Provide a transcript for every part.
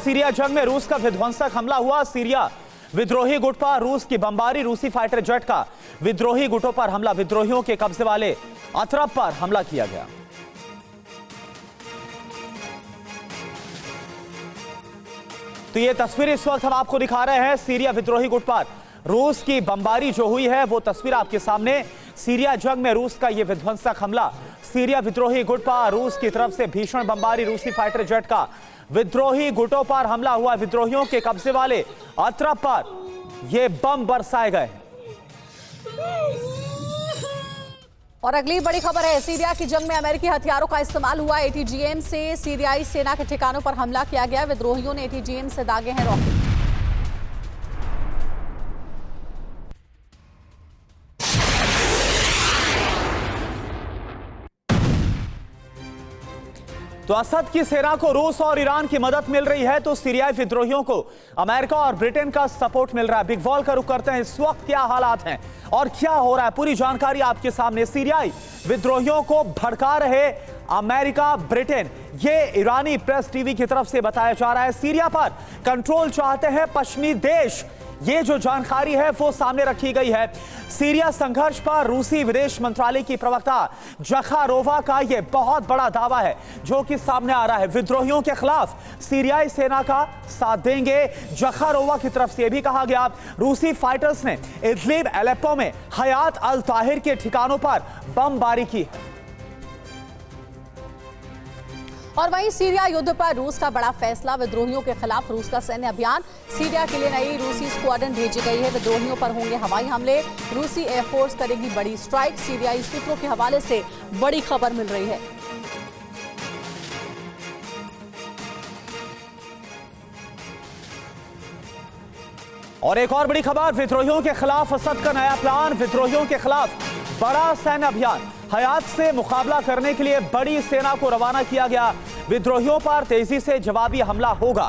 Syria जंग में रूस का विध्वंसक हमला हुआ। सीरिया विद्रोही गुट पर रूस की बमबारी, रूसी फाइटर जेट का विद्रोही गुटों पर हमला, विद्रोहियों के कब्जे वाले अतरब पर हमला किया गया। तो ये तस्वीर इस वक्त हम आपको दिखा रहे हैं। सीरिया विद्रोही गुट पर रूस की बमबारी जो हुई है वो तस्वीर आपके सामने। सीरिया जंग में रूस का ये विध्वंसक हमला, सीरिया विद्रोही गुट पर रूस की तरफ से भीषण बमबारी, रूसी फाइटर जेट का विद्रोही गुटों पर हमला हुआ, विद्रोहियों के कब्जे वाले अतरब पर ये बम बरसाए गए। और अगली बड़ी खबर है, सीरिया की जंग में अमेरिकी हथियारों का इस्तेमाल हुआ। एटीजीएम से सीरियाई सेना के ठिकानों पर हमला किया गया। विद्रोहियों ने एटीजीएम से दागे हैं रॉकेट। तो असद की सेना को रूस और ईरान की मदद मिल रही है, तो सीरियाई विद्रोहियों को अमेरिका और ब्रिटेन का सपोर्ट मिल रहा है। बिग वॉल का रुख करते हैं, इस वक्त क्या हालात हैं और क्या हो रहा है, पूरी जानकारी आपके सामने। सीरियाई विद्रोहियों को भड़का रहे अमेरिका, ब्रिटेन, ये ईरानी प्रेस टीवी की तरफ से बताया जा रहा है। सीरिया पर कंट्रोल चाहते हैं पश्चिमी देश, ये जो जानकारी है वो सामने रखी गई है। सीरिया संघर्ष पर रूसी विदेश मंत्रालय की प्रवक्ता जखारोवा का यह बहुत बड़ा दावा है जो कि सामने आ रहा है। विद्रोहियों के खिलाफ सीरियाई सेना का साथ देंगे। जखारोवा की तरफ से यह भी कहा गया रूसी फाइटर्स ने इदलिब, एलेप्पो में हयात अल ताहिर के ठिकानों पर बमबारी की है। और वहीं सीरिया युद्ध पर रूस का बड़ा फैसला, विद्रोहियों के खिलाफ रूस का सैन्य अभियान। सीरिया के लिए नई रूसी स्क्वाड्रन भेजी गई है। विद्रोहियों पर होंगे हवाई हमले, रूसी एयरफोर्स करेगी बड़ी स्ट्राइक। सीरियाई सूत्रों के हवाले से बड़ी खबर मिल रही है। और एक और बड़ी खबर, विद्रोहियों के खिलाफ असद का नया प्लान, विद्रोहियों के खिलाफ बड़ा सैन्य अभियान। हयात से मुकाबला करने के लिए बड़ी सेना को रवाना किया गया। विद्रोहियों पर तेजी से जवाबी हमला होगा।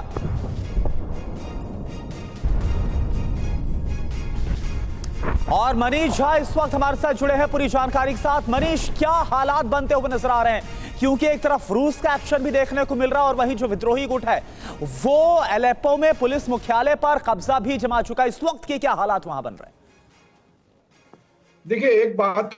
और मनीष झा इस वक्त हमारे साथ जुड़े हैं पूरी जानकारी के साथ। मनीष, क्या हालात बनते हुए नजर आ रहे हैं, क्योंकि एक तरफ रूस का एक्शन भी देखने को मिल रहा है और वहीं जो विद्रोही गुट है वो एलेप्पो में पुलिस मुख्यालय पर कब्जा भी जमा चुका है। इस वक्त के क्या हालात वहां बन रहे हैं? देखिए, एक बात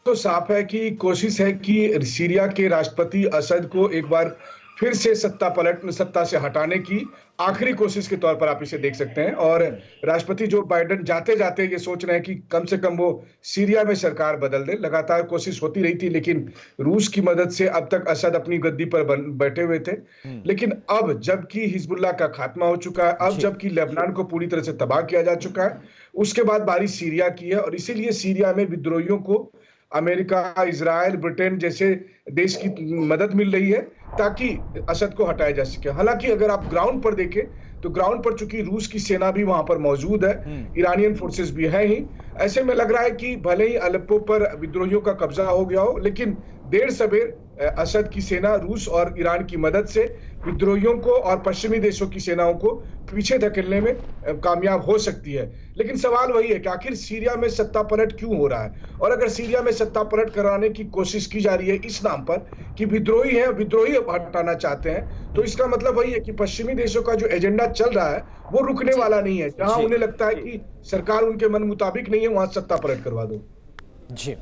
तो साफ है कि कोशिश है कि सीरिया के राष्ट्रपति असद को एक बार फिर से सत्ता से हटाने की आखिरी कोशिश के तौर पर आप इसे देख सकते हैं। और राष्ट्रपति जो बाइडेन जाते जाते ये सोच रहे हैं कि कम से कम वो सीरिया में सरकार बदल दे। लगातार कोशिश होती रही थी, लेकिन रूस की मदद से अब तक असद अपनी गद्दी पर बैठे हुए थे। लेकिन अब जबकि हिजबुल्लाह का खात्मा हो चुका है, अब जबकि लेबनान को पूरी तरह से तबाह किया जा चुका है, उसके बाद बारी सीरिया की है। और इसीलिए सीरिया में विद्रोहियों को अमेरिका, इजराइल, ब्रिटेन जैसे देश की मदद मिल रही है ताकि असद को हटाया जा सके। हालांकि अगर आप ग्राउंड पर देखें तो ग्राउंड पर चूंकि रूस की सेना भी वहां पर मौजूद है, ईरानियन फोर्सेस भी है ही, ऐसे में लग रहा है कि भले ही अलेप्पो पर विद्रोहियों का कब्जा हो गया हो, लेकिन देर सवेर असद की सेना रूस और ईरान की मदद से विद्रोहियों को और पश्चिमी देशों की सेनाओं को पीछे धकेलने में कामयाब हो सकती है। लेकिन सवाल वही है कि आखिर सीरिया में सत्ता पलट क्यों हो रहा है, और अगर सीरिया में सत्ता पलट कराने की कोशिश की जा रही है इस नाम पर कि विद्रोही है, विद्रोही हटाना चाहते हैं, तो इसका मतलब वही है कि पश्चिमी देशों का जो एजेंडा चल रहा है वो रुकने वाला नहीं है। जहां उन्हें लगता है कि सरकार उनके मन मुताबिक नहीं है, वहां सत्ता पलट करवा दो। जी।